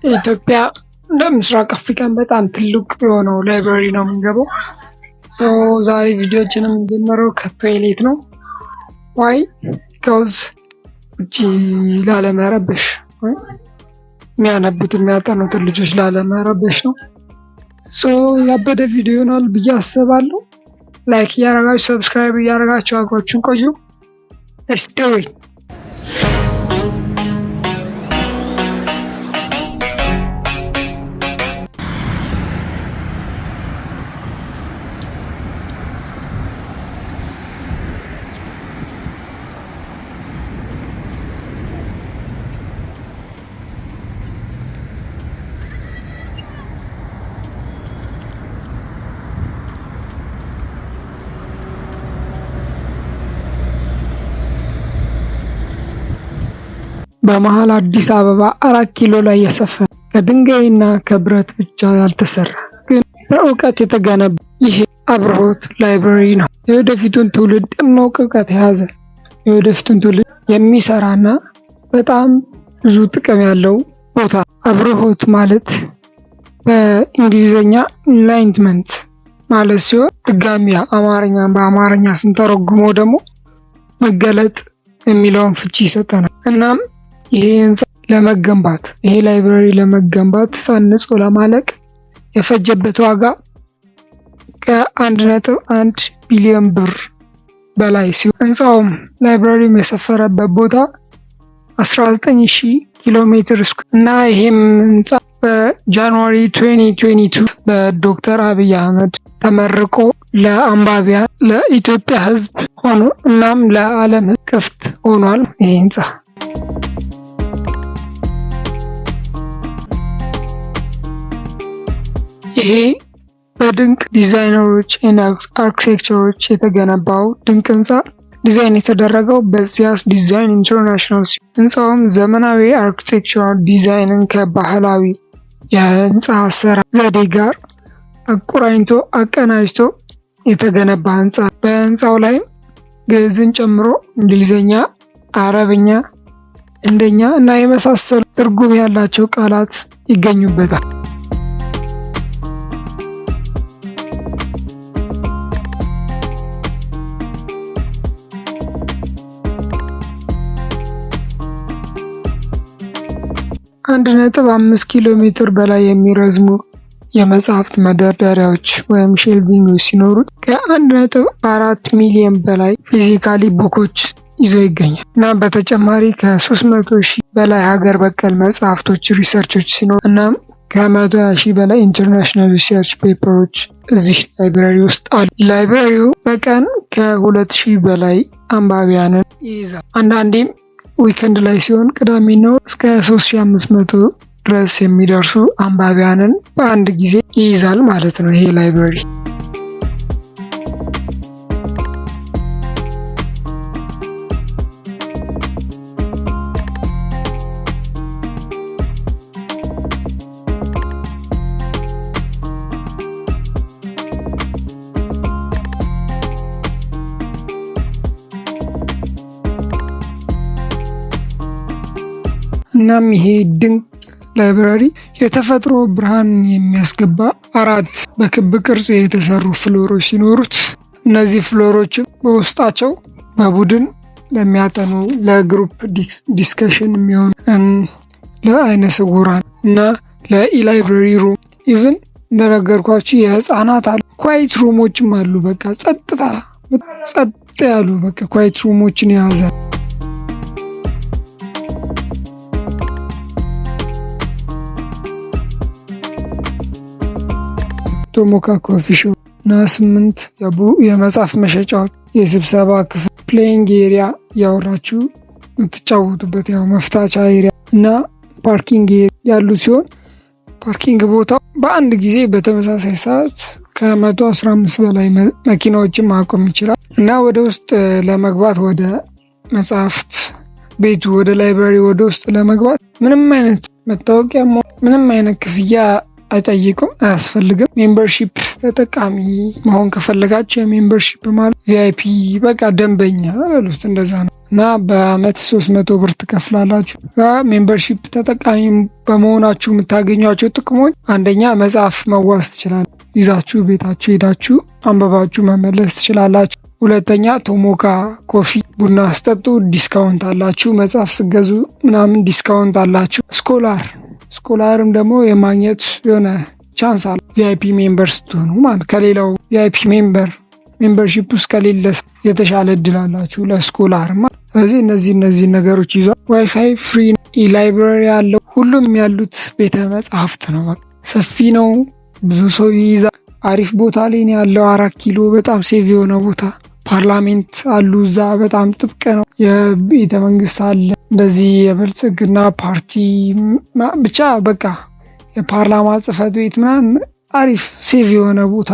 ኢትዮጵያ ለምስራቅ አፍሪካን በጣም ትልቅ የሆነው ላይብረሪ ነው የምንገባው። ዛሬ ቪዲዮችንም የምንጀምረው ከቶይሌት ነው። ዋይ ቢካውዝ ውጪ ላለመረበሽ የሚያነቡት የሚያጠኑትን ልጆች ላለመረበሽ ነው። ያበደ ቪዲዮ ይሆናል ብዬ አስባለሁ። ላይክ እያረጋችሁ ሰብስክራይብ እያረጋችሁ አብራችሁን ቆዩ። Let's do it. በመሃል አዲስ አበባ 4 ኪሎ ላይ የሰፈረ ከድንጋይና ከብረት ብቻ ያልተሰራ ግን በእውቀት የተገነባ ይሄ አብርሆት ላይብረሪ ነው። የወደፊቱን ትውልድ እምቅ እውቀት የያዘ የወደፊቱን ትውልድ የሚሰራና በጣም ብዙ ጥቅም ያለው ቦታ። አብርሆት ማለት በእንግሊዘኛ ኢንላይትመንት ማለት ሲሆን ድጋሚ በአማርኛ ስንተረጉመው ደግሞ መገለጥ የሚለውን ፍቺ ይሰጠናል። እናም ይሄ ህንፃ ለመገንባት ይሄ ላይብረሪ ለመገንባት ታንጾ ለማለቅ የፈጀበት ዋጋ ከ1.1 ቢሊዮን ብር በላይ ሲሆን ህንፃውም ላይብረሪም የሰፈረበት ቦታ 19000 ኪሎ ሜትር እና ይሄም ህንፃ በጃንዋሪ 2022 በዶክተር አብይ አህመድ ተመርቆ ለአንባቢያን ለኢትዮጵያ ህዝብ ሆኖ እናም ለዓለም ክፍት ሆኗል። ይሄ ህንፃ ይሄ በድንቅ ዲዛይነሮች እና አርኪቴክቸሮች የተገነባው ድንቅ ህንፃ ዲዛይን የተደረገው በዚያስ ዲዛይን ኢንተርናሽናል ሲሆን ህንፃውም ዘመናዊ አርኪቴክቸራል ዲዛይንን ከባህላዊ የህንፃ አሰራር ዘዴ ጋር አቀናጅቶ የተገነባ ህንፃ። በህንፃው ላይ ግዕዝን ጨምሮ እንግሊዝኛ፣ አረብኛ፣ ህንደኛ እና የመሳሰሉ ትርጉም ያላቸው ቃላት ይገኙበታል። አንድ 1.5 ኪሎ ሜትር በላይ የሚረዝሙ የመጽሐፍት መደርደሪያዎች ወይም ሼልቪንጎች ሲኖሩት ከ1.4 ሚሊዮን በላይ ፊዚካሊ ቡኮች ይዞ ይገኛል እና በተጨማሪ ከ300,000 በላይ ሀገር በቀል መጽሐፍቶች ሪሰርቾች ሲኖሩ እናም ከ120,000 በላይ ኢንተርናሽናል ሪሰርች ፔፐሮች እዚህ ላይብረሪ ውስጥ አሉ። ላይብረሪው በቀን ከ2,000 በላይ አንባቢያንን ይይዛል። አንዳንዴም ዊከንድ ላይ ሲሆን ቅዳሜ ነው እስከ 3500 ድረስ የሚደርሱ አንባቢያንን በአንድ ጊዜ ይይዛል ማለት ነው ይሄ ላይብረሪ። እናም ይሄ ድንቅ ላይብረሪ የተፈጥሮ ብርሃን የሚያስገባ 4 በክብ ቅርጽ የተሰሩ ፍሎሮች ሲኖሩት እነዚህ ፍሎሮች በውስጣቸው በቡድን ለሚያጠኑ ለግሩፕ ዲስከሽን የሚሆኑ ለአይነ ስውራን እና ለኢላይብረሪ ሩም ኢቭን እንደነገርኳችሁ የህፃናት አሉ። ኳይት ሩሞችም አሉ። በቃ ጸጥ ያሉ በቃ ኳይት ሩሞችን የያዘ ቶሞካ ኮፊ ሾፕ እና 8 የመጽሐፍ መሸጫዎች፣ የስብሰባ ክፍል፣ ፕሌይንግ ኤሪያ ያወራችሁ የምትጫወቱበት ያው መፍታቻ ኤሪያ እና ፓርኪንግ ያሉ ሲሆን ፓርኪንግ ቦታው በአንድ ጊዜ በተመሳሳይ ሰዓት ከ115 በላይ መኪናዎችን ማቆም ይችላል እና ወደ ውስጥ ለመግባት ወደ መጽሐፍት ቤቱ ወደ ላይብረሪ ወደ ውስጥ ለመግባት ምንም አይነት መታወቂያ ምንም አይነት ክፍያ አይጠይቁም፣ አያስፈልግም። ሜምበርሺፕ ተጠቃሚ መሆን ከፈለጋችሁ የሜምበርሺፕ ማለት ቪአይፒ በቃ ደንበኛ አሉት እንደዛ ነው። እና በአመት 300 ብር ትከፍላላችሁ። ሜምበርሺፕ ተጠቃሚ በመሆናችሁ የምታገኟቸው ጥቅሞች አንደኛ መጽሐፍ መዋስ ትችላላችሁ። ይዛችሁ ቤታችሁ ሄዳችሁ አንበባችሁ መመለስ ትችላላችሁ። ሁለተኛ ቶሞካ ኮፊ ቡና ስጠጡ ዲስካውንት አላችሁ። መጽሐፍ ስገዙ ምናምን ዲስካውንት አላችሁ። ስኮላርም ደግሞ የማግኘት የሆነ ቻንስ አለ። ቪአይፒ ሜምበር ስትሆኑ ማለት ከሌላው ቪአይፒ ሜምበርሺፕ ውስጥ ከሌለ የተሻለ እድል አላችሁ ለስኮላር ማለት። ስለዚህ እነዚህ ነገሮች ይዟል። ዋይፋይ ፍሪ፣ ላይብራሪ ያለው ሁሉም ያሉት ቤተ መጽሐፍት ነው። በቃ ሰፊ ነው፣ ብዙ ሰው ይይዛል። አሪፍ ቦታ ላይ ነው ያለው። 4 ኪሎ በጣም ሴቭ የሆነ ቦታ። ፓርላሜንት አሉ እዛ፣ በጣም ጥብቅ ነው። የቤተ መንግስት አለ፣ እንደዚህ የብልጽግና ፓርቲ ብቻ በቃ የፓርላማ ጽህፈት ቤት ምናምን አሪፍ ሴቭ የሆነ ቦታ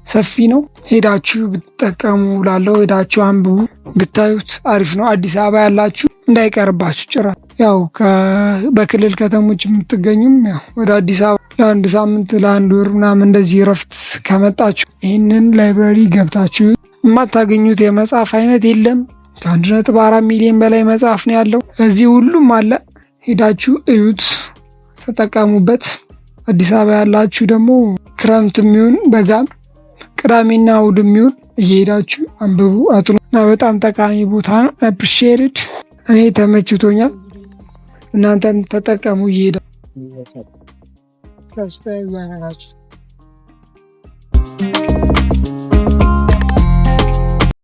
ሰፊ ነው። ሄዳችሁ ብትጠቀሙ ላለው ሄዳችሁ አንብቡ፣ ብታዩት አሪፍ ነው። አዲስ አበባ ያላችሁ እንዳይቀርባችሁ ጭራሽ ያው በክልል ከተሞች የምትገኙም ያው ወደ አዲስ አበባ ለአንድ ሳምንት ለአንድ ወር ምናምን እንደዚህ እረፍት ከመጣችሁ ይህንን ላይብራሪ ገብታችሁ የማታገኙት የመጽሐፍ አይነት የለም። ከ1.4 ሚሊዮን በላይ መጽሐፍ ነው ያለው። እዚህ ሁሉም አለ። ሄዳችሁ እዩት፣ ተጠቀሙበት። አዲስ አበባ ያላችሁ ደግሞ ክረምት የሚሆን በጋም ቅዳሜና እሑድ የሚሆን እየሄዳችሁ አንብቡ፣ አጥኑ እና በጣም ጠቃሚ ቦታ ነው። አፕሪሺየትድ። እኔ ተመችቶኛል። እናንተን ተጠቀሙ እየሄዳችሁ